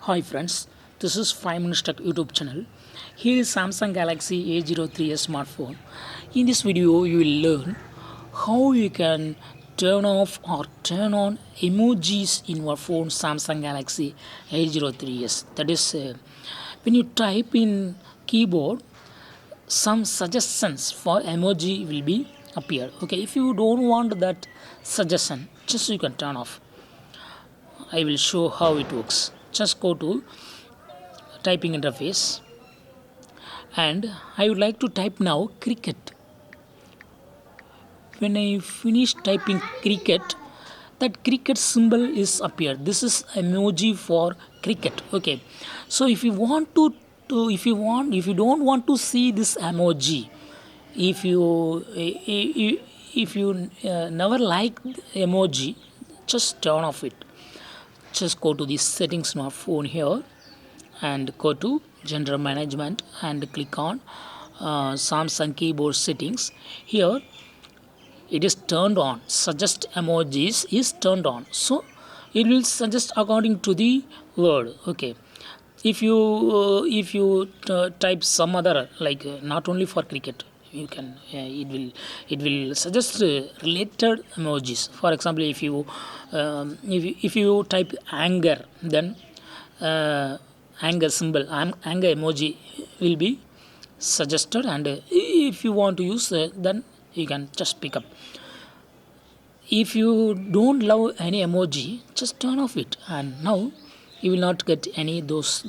Hi friends, this is 5 Minutes Tech YouTube channel. Here is Samsung Galaxy A03s smartphone. In this video, you will learn how you can turn off or turn on emojis in your phone Samsung Galaxy A03s. That is, when you type in keyboard, some suggestions for emoji will be appear. Okay, if you don't want that suggestion, just you can turn off. I will show how it works. Just go to typing interface and I would like to type now cricket. When I finish typing cricket, that cricket symbol is appeared. This is emoji for cricket. Okay, so if you want if you don't want to see this emoji, if you never like emoji, just turn off it. Just go to the settings in our phone here and go to general management and click on Samsung keyboard settings. Here it is turned on. Suggest emojis is turned on, so it will suggest according to the word. Okay, if you type some other like not only for cricket, you can it will suggest related emojis. For example, if you type anger, then anger symbol, anger emoji will be suggested, and if you want to use then you can just pick up. If you don't love any emoji, just turn off it, and now you will not get any those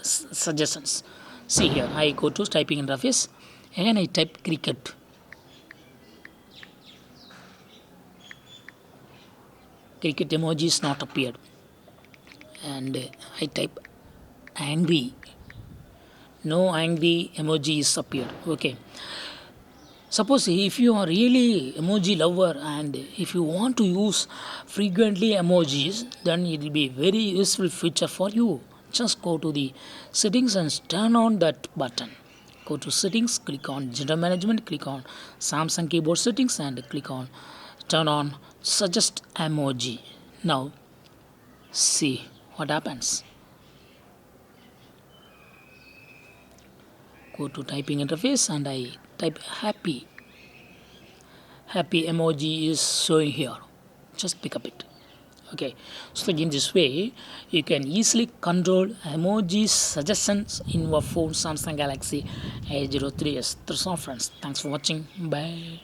suggestions. See here, I go to typing interface and I type cricket. Cricket emoji is not appeared, and I type angry. No angry emoji is appeared. Okay, suppose if you are really emoji lover and if you want to use frequently emojis, then it will be very useful feature for you. Just go to the settings and turn on that button. Go to settings, click on general management, click on Samsung keyboard settings and click on turn on suggest emoji. Now see what happens. Go to typing interface and I type happy. Happy emoji is showing here. Just pick up it. Okay, so in this way you can easily control emoji suggestions in your phone Samsung Galaxy A03s. That's all friends. Thanks for watching. Bye.